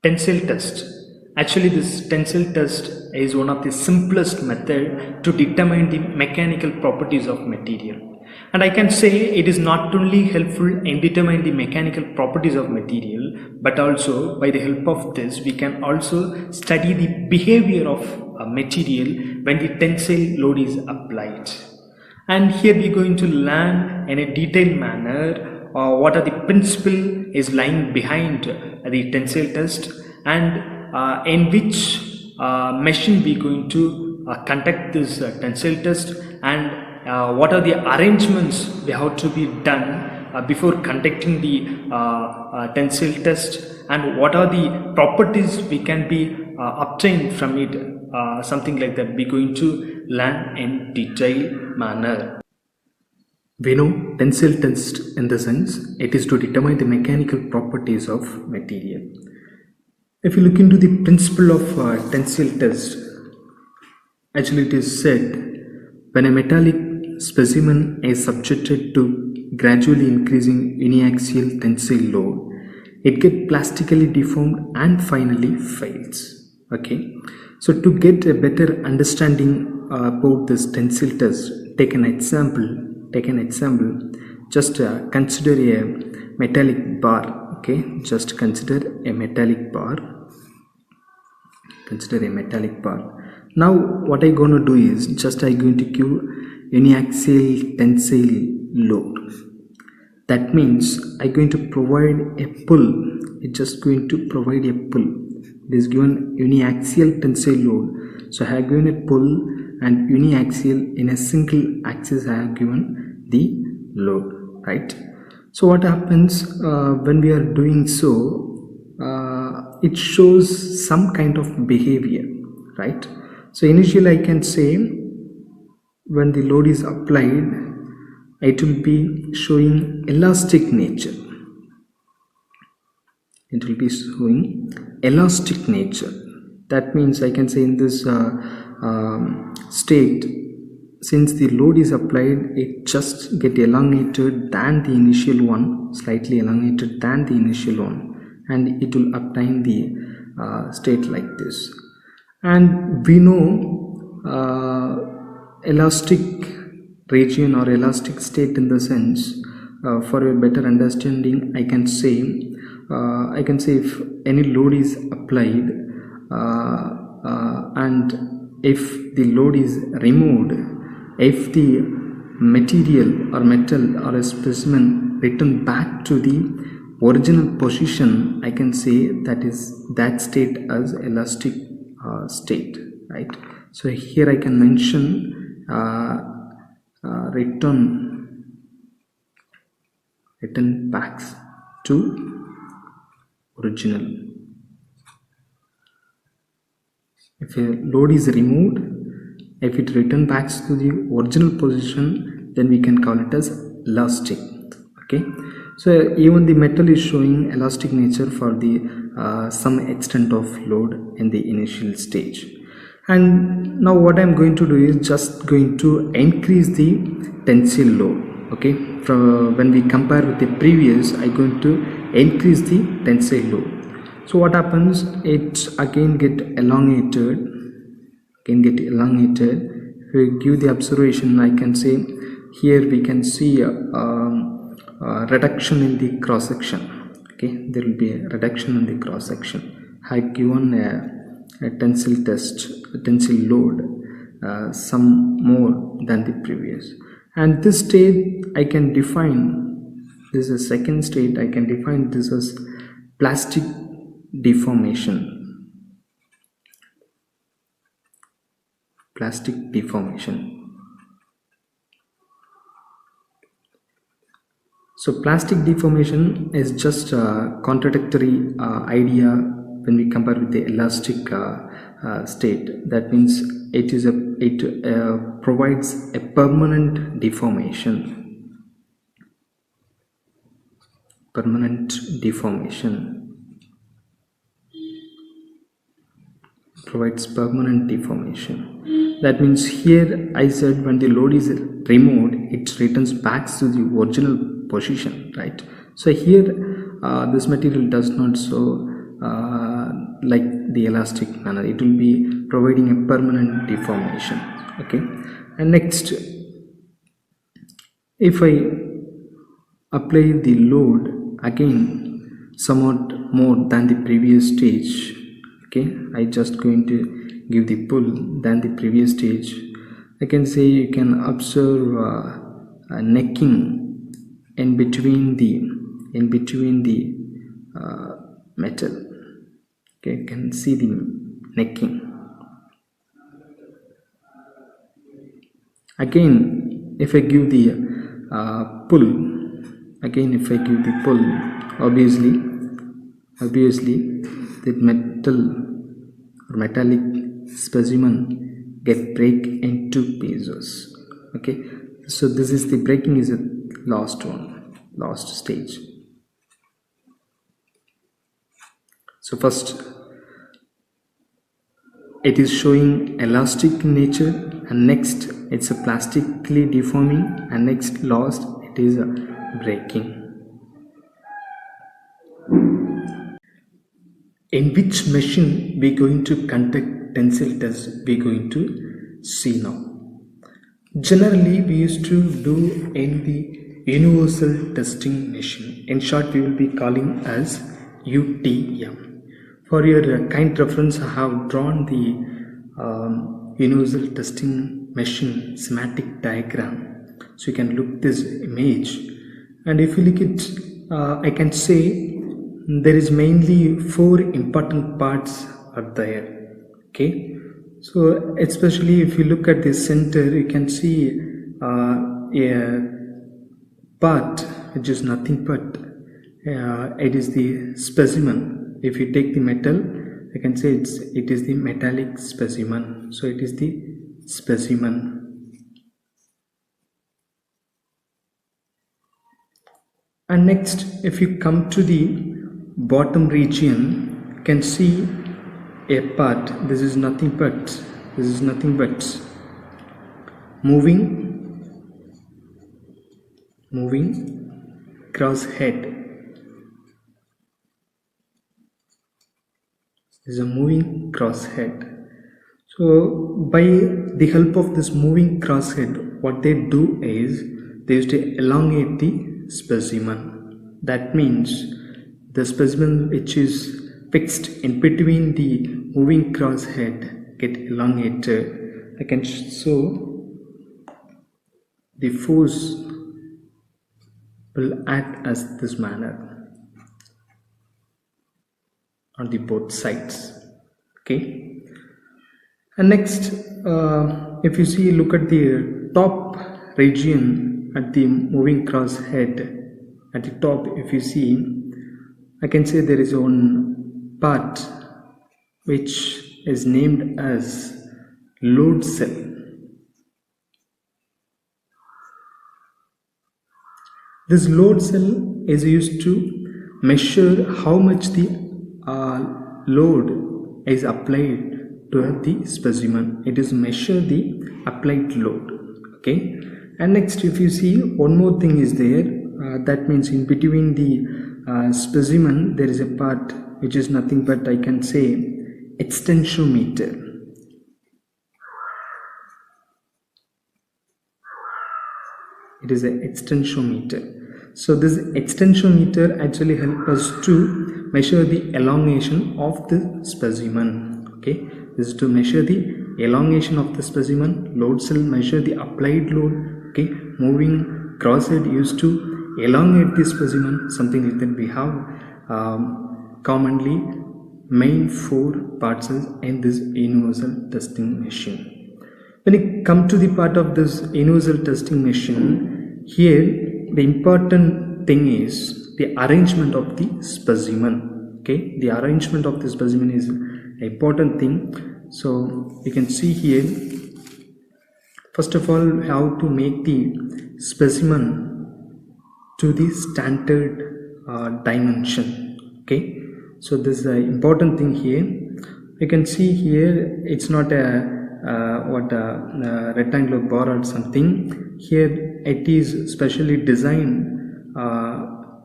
Tensile test. Actually, this tensile test is one of the simplest method to determine the mechanical properties of material. And I can say it is not only helpful in determining the mechanical properties of material, but also by the help of this we can also study the behavior of a material when the tensile load is applied. And here we are going to learn in a detailed manner what are the principle is lying behind the tensile test, and in which machine we are going to conduct this tensile test, and what are the arrangements we have to be done before conducting the tensile test, and what are the properties we can be obtained from it, something like that we are going to learn in detailed manner. We know tensile test in the sense it is to determine the mechanical properties of material. If you look into the principle of tensile test, actually it is said when a metallic specimen is subjected to gradually increasing uniaxial tensile load, it gets plastically deformed and finally fails. Okay, so to get a better understanding about this tensile test, take an example. Just consider a metallic bar. Okay, just consider a metallic bar. Now what I'm going to do is just I'm going to give uniaxial tensile load. That means I'm going to provide a pull. It's just going to provide a pull. It is given uniaxial tensile load. So I have given a pull, and uniaxial in a single axis I have given the load, right? So what happens when we are doing so, it shows some kind of behavior, right? So initially I can say when the load is applied, it will be showing elastic nature. That means I can say in this state, since the load is applied, it just get elongated than the initial one, slightly elongated than the initial one, and it will obtain the state like this. And we know elastic region or elastic state in the sense, for a better understanding I can say if any load is applied and if the load is removed, if the material or metal or a specimen return back to the original position, I can say that state as elastic state, right? So here I can mention return back to original. If a load is removed, if it returns back to the original position, then we can call it as elastic. Okay, so even the metal is showing elastic nature for the some extent of load in the initial stage. And now what I'm going to do is just going to increase the tensile load. Okay, from when we compare with the previous, I'm going to increase the tensile load. So what happens, it again get elongated. If we give the observation, I can say here we can see a reduction in the cross section. Okay, there will be a reduction in the cross section. I have given a tensile load some more than the previous, and this state I can define, this is a second state, I can define this as plastic deformation. So plastic deformation is just a contradictory idea when we compare with the elastic state. That means it provides a permanent deformation. Provides permanent deformation. That means here I said when the load is removed, it returns back to the original position, right? So here this material does not show like the elastic manner. It will be providing a permanent deformation. Okay, and next, if I apply the load again somewhat more than the previous stage, okay, I just going to give the pull than the previous stage, I can say you can observe a necking in between the metal. Okay, you can see the necking. Again, if I give the pull, obviously the metallic specimen get break into pieces. Okay, so this is the breaking is the last stage. So first it is showing elastic nature, and next it's a plastically deforming, and next last it is a breaking. In which machine we going to conduct tensile test, we going to see now. Generally we used to do in the universal testing machine. In short, we will be calling as UTM. For your kind reference, I have drawn the universal testing machine schematic diagram, so you can look this image, and if you look it, I can say there is mainly 4 important parts are there. Okay, so especially if you look at the center, you can see a part which is nothing but it is the specimen. If you take the metal, I can say it is the metallic specimen. So it is the specimen. And next, if you come to the bottom region, you can see a part. This is nothing but moving cross head. This is a moving cross head. So by the help of this moving cross head, what they do is they used to elongate the specimen. That means the specimen which is fixed in between the moving cross head get elongated. I can show the force will act as this manner on the both sides. Okay, and next, if you see, look at the top region at the moving cross head. At the top, if you see, I can say there is one part which is named as load cell. This load cell is used to measure how much the load is applied to the specimen. It is measure the applied load. Okay, and next, if you see, one more thing is there. That means in between the specimen there is a part which is nothing but, I can say, extensiometer. It is an extensiometer. So this extensiometer actually helps us to measure the elongation of the specimen. Okay, this is to measure the elongation of the specimen. Load cell measure the applied load. Okay, moving crosshead used to elongate the specimen, something like that. We have commonly main 4 parts in this universal testing machine. When it comes to the part of this universal testing machine, here the important thing is the arrangement of the specimen. Okay, the arrangement of the specimen is an important thing. So you can see here, first of all, how to make the specimen to the standard dimension. Okay, so this is an important thing here. You can see here it's not a rectangular bar or something. Here it is specially designed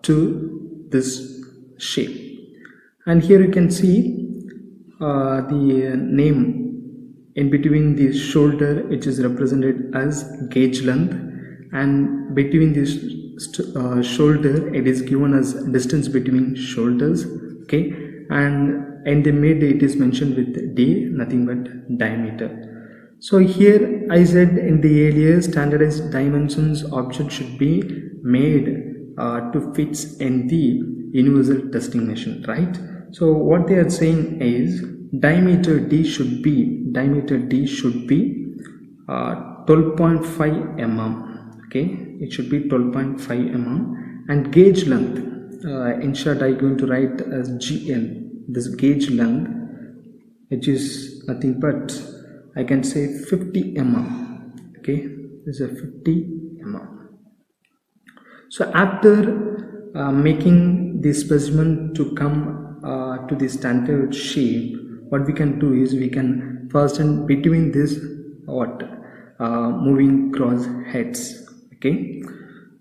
to this shape, and here you can see the name in between the shoulder, which is represented as gauge length, and between this shoulder it is given as distance between shoulders. Okay, and in the mid it is mentioned with d, nothing but diameter. So here I said in the earlier, standardized dimensions object should be made to fit in the universal testing machine, right? So what they are saying is diameter D should be 12.5 mm. Okay, it should be 12.5 mm, and gauge length, in short I am going to write as GL, this gauge length, which is nothing but I can say 50 mm. Okay, this is a 50 mm. So after making the specimen to come to the standard shape, what we can do is we can fasten between this moving cross heads. Okay,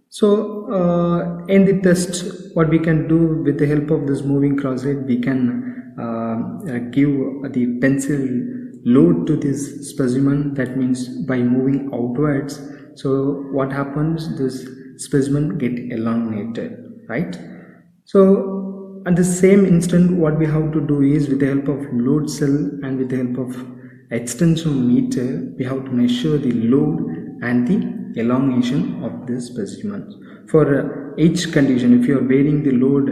so in the test, what we can do with the help of this moving cross head, we can give the tensile load to this specimen, that means by moving outwards. So what happens, this specimen get elongated, right? So at the same instant, what we have to do is with the help of load cell and with the help of extension meter, we have to measure the load and the elongation of this specimen. For each condition, if you are varying the load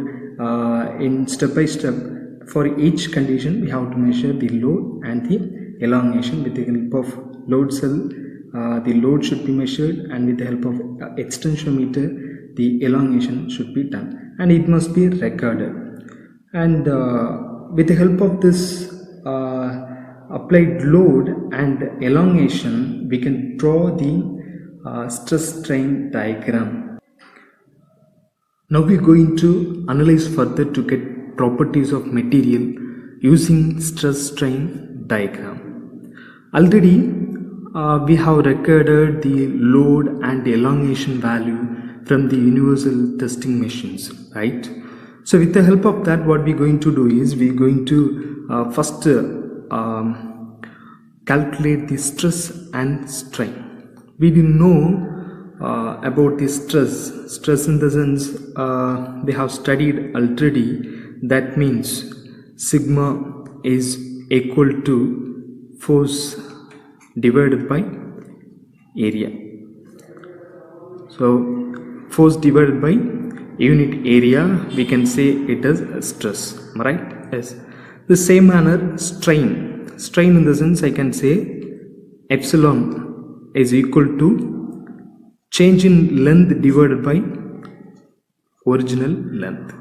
in step by step, for each condition we have to measure the load and the elongation. With the help of load cell, the load should be measured, and with the help of extension meter, the elongation should be done, and it must be recorded. And with the help of this applied load and elongation, we can draw the stress strain diagram. Now we are going to analyze further to get properties of material using stress strain diagram. Already we have recorded the load and elongation value from the universal testing machines, right? So with the help of that, what we are going to do is we are going to first calculate the stress and strain. We didn't know about the stress in the sense we have studied already. That means sigma is equal to force divided by area. So force divided by unit area, we can say it as stress, right? Yes. The same manner, strain in the sense I can say epsilon is equal to change in length divided by original length.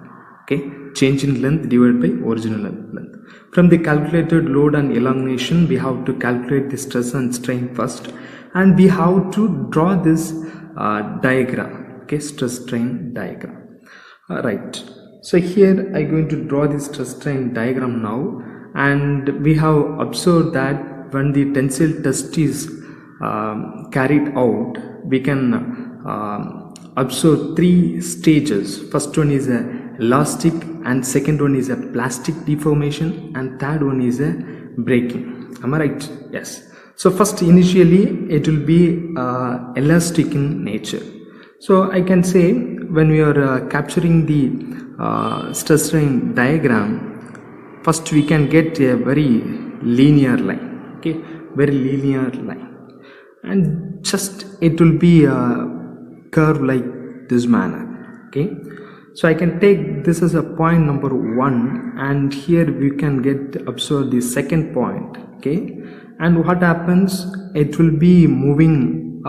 Okay, change in length divided by original length. From the calculated load and elongation, we have to calculate the stress and strain first, and we have to draw this diagram. Okay, stress strain diagram. Right. So here I am going to draw the stress strain diagram now, and we have observed that when the tensile test is carried out, we can observe three stages. First one is a elastic, and second one is a plastic deformation, and third one is a breaking. Am I right? Yes. So first, initially it will be elastic in nature. So I can say when we are capturing the stress strain diagram, first we can get a very linear line. Okay, very linear line, and just it will be a curve like this manner. Okay, so I can take this as a point number 1, and here we can observe the second point. Okay, and what happens, it will be moving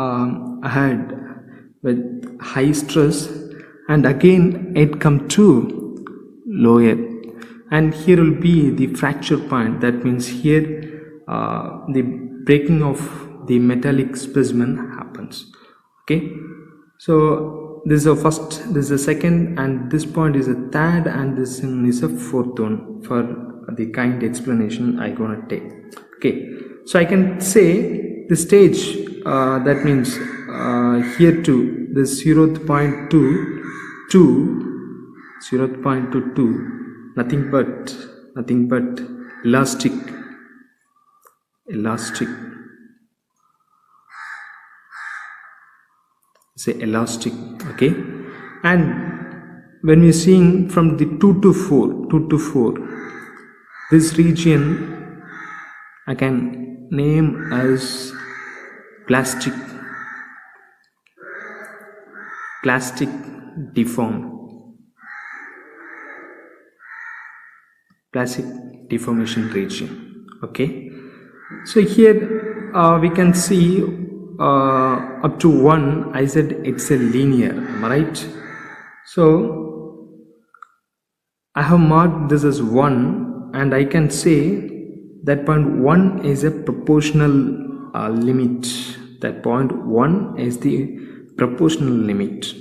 ahead with high stress, and again it come to lower, and here will be the fracture point. That means here the breaking of the metallic specimen happens. Okay, so this is a first, this is a second, and this point is a third, and this is a fourth one for the kind explanation I gonna take. Okay, so I can say the stage, that means here to the 0.2 to 0.22, nothing but elastic say elastic. Okay, and when we're seeing from the 2 to 4, this region I can name as plastic deformation region. Okay, so here we can see up to 1. I said it's a linear, am I right? So I have marked this as 1, and I can say that point 1 is a proportional limit. That point 1 is the proportional limit.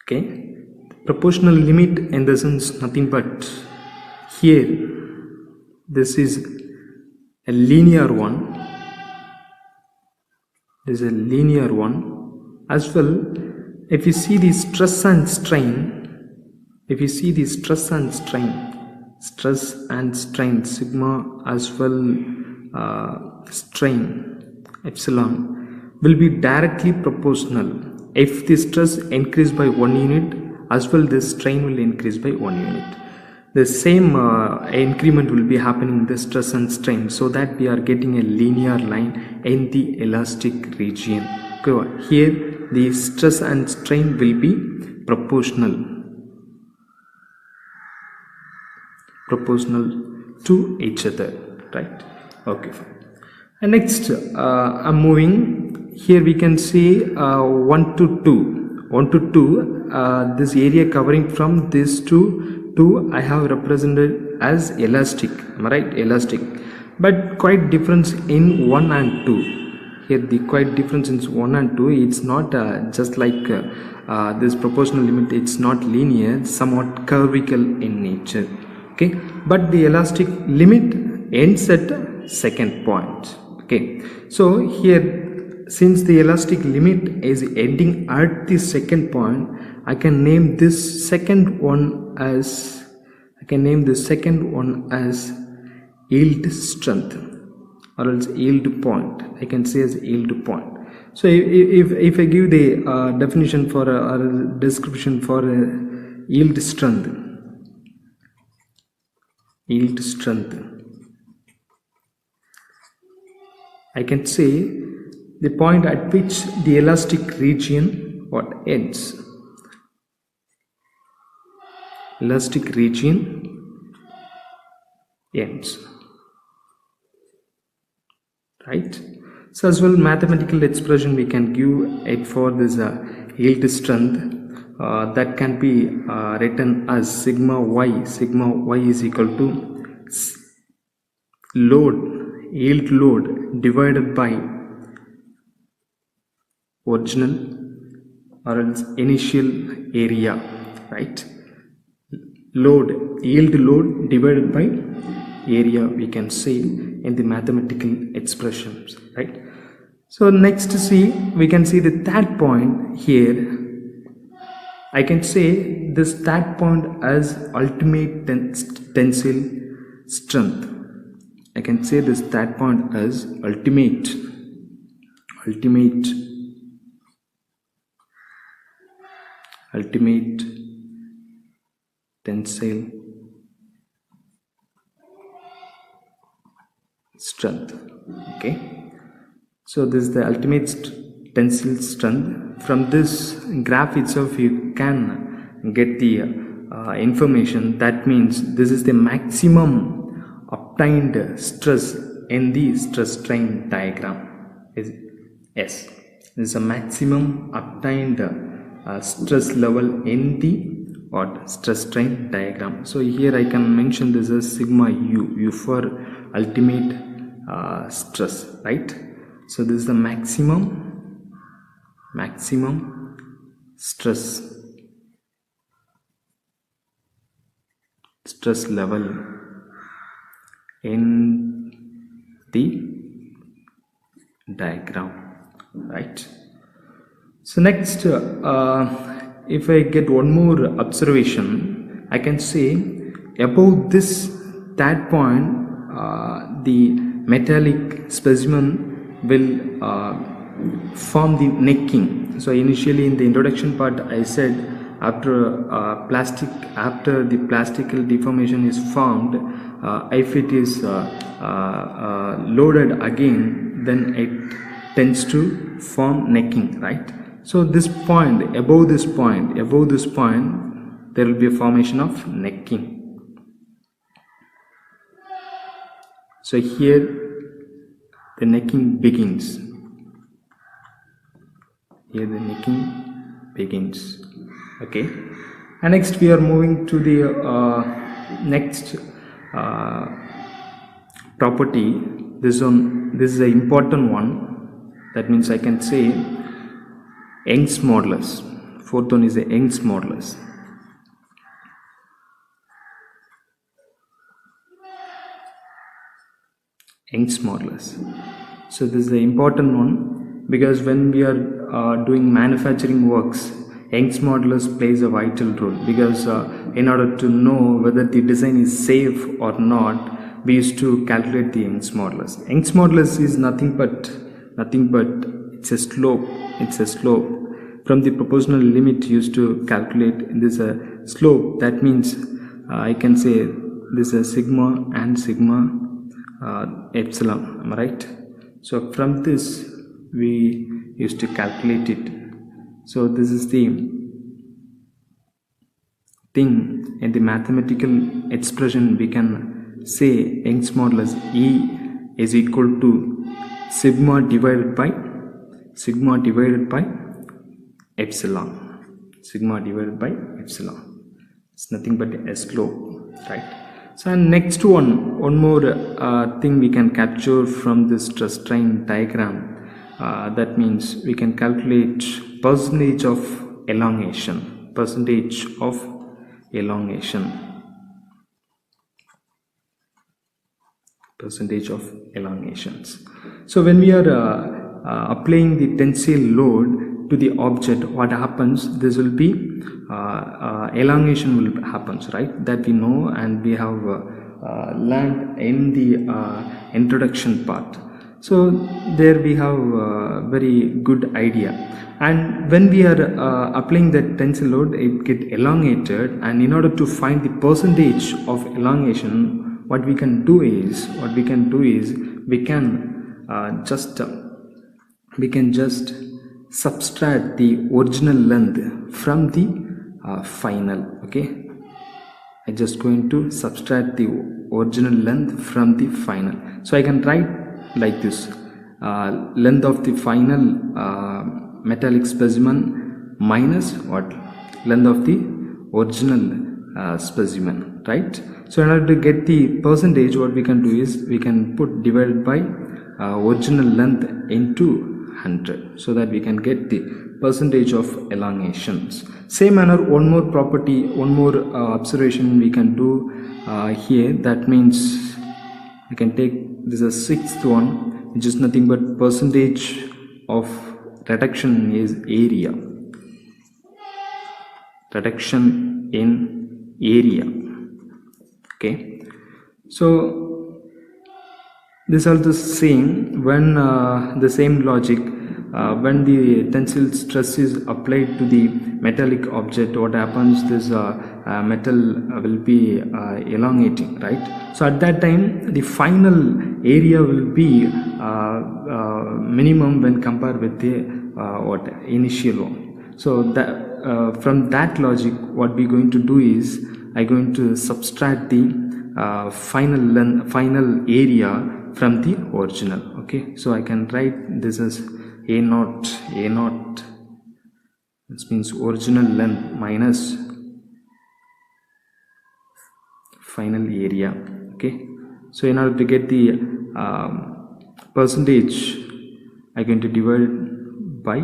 Okay, proportional limit in the sense nothing but here this is a linear one. This is a linear one as well. If you see the stress and strain, sigma as well strain epsilon will be directly proportional. If the stress increase by 1 unit, as well the strain will increase by 1 unit. The same increment will be happening in the stress and strain, so that we are getting a linear line in the elastic region. Okay, here the stress and strain will be proportional to each other, right? Okay, fine. And next I'm moving. Here we can see 1 to 2, this area covering from this to I have represented as elastic, am I right? Elastic, but quite difference in 1 and 2. Here the quite difference in 1 and 2, it's not just like this proportional limit, it's not linear, somewhat curvical in nature. Okay, but the elastic limit ends at second point. Okay, so here since the elastic limit is ending at the second point, I can name this second one as yield strength, or else yield point. I can say as yield point. So if I give the definition for or description for yield strength, I can say the point at which the elastic region ends. Elastic region ends, right? So as well, mathematical expression we can give it for this yield strength. That can be written as sigma y is equal to yield load divided by original or else initial area, right? Yield load divided by area, we can say in the mathematical expressions, right? So next we can see the third point here. I can say this third point as ultimate tensile strength. I can say this third point as ultimate tensile strength. Okay, so this is the ultimate tensile strength. From this graph itself you can get the information. That means this is the maximum obtained stress in the stress strain diagram. Yes, this is a maximum obtained stress level in the stress strain diagram. So here I can mention this as sigma u for ultimate stress, right? So this is the maximum stress level in the diagram, right? So next, if I get one more observation, I can say above this that point, the metallic specimen will form the necking. So initially in the introduction part, I said after the plastical deformation is formed, if it is loaded again, then it tends to form necking, right? So this point, above this point, there will be a formation of necking. So here the necking begins. Here the necking begins. Okay. And next we are moving to the next property. This is an important one. That means I can say Young's modulus. Fourth one is the Young's modulus. Young's modulus. So this is the important one, because when we are doing manufacturing works, Young's modulus plays a vital role, because in order to know whether the design is safe or not, we used to calculate the Young's modulus. Young's modulus is nothing but it's a slope. It's a slope from the proportional limit used to calculate this slope. That means I can say this is sigma and sigma epsilon. Am I right? So from this we used to calculate it. So this is the thing in the mathematical expression. We can say Young's modulus E is equal to sigma divided by epsilon. Sigma divided by epsilon. It's nothing but a slope, right? So next one more thing we can capture from this StressStrain diagram. That means we can calculate percentage of elongation. Percentage of elongations. So when we are applying the tensile load to the object, what happens? This will be elongation will happens, right? That we know, and we have learned in the introduction part. So there we have a very good idea. And when we are applying that tensile load, it get elongated, and in order to find the percentage of elongation, what we can do is we can just subtract the original length from the final. Okay, I just going to subtract the original length from the final. So I can write like this: length of the final metallic specimen minus what? Length of the original specimen, right? So in order to get the percentage, what we can do is we can put divided by original length into 100, so that we can get the percentage of elongations. Same manner, one more property, one more observation we can do here. That means we can take this as sixth one, which is nothing but percentage of reduction is area. Reduction in area. Okay, so this are the same when the same logic when the tensile stress is applied to the metallic object. What happens? This metal will be elongating, right? So at that time the final area will be minimum when compared with the initial one. So that from that logic, what we're going to do is I'm going to subtract the final area from the original. Okay, so I can write this as a naught, this means original length minus final area. Okay, so in order to get the percentage, I'm going to divide by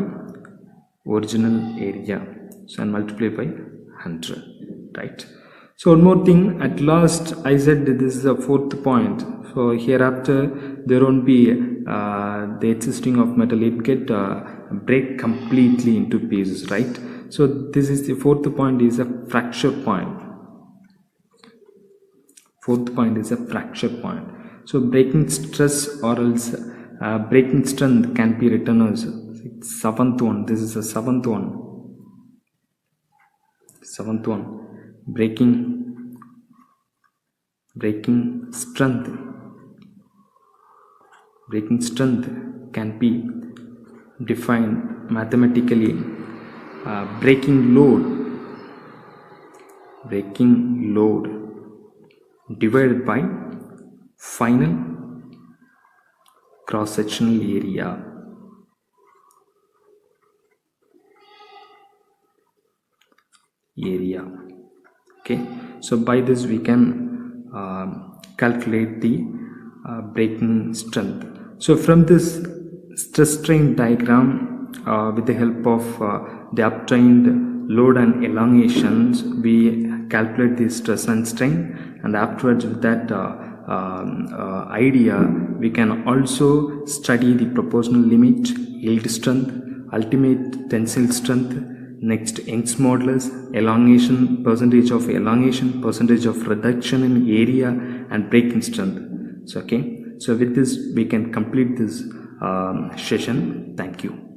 original area, so and multiply by 100, right? So one more thing, at last I said this is the fourth point. So hereafter there won't be the existing of metal, it get break completely into pieces, right? So this is the fourth point, is a fracture point. Fourth point is a fracture point. So breaking stress or else breaking strength can be written as seventh one. This is the seventh one. Seventh one, breaking strength. Breaking strength can be defined mathematically. Breaking load divided by final cross-sectional area. Okay, so by this we can calculate the breaking strength. So from this stress strain diagram, with the help of the obtained load and elongations, we calculate the stress and strain, and afterwards with that idea we can also study the proportional limit, yield strength, ultimate tensile strength, next Young's modulus, elongation, percentage of reduction in area, and breaking strength. So okay, so with this we can complete this session. Thank you.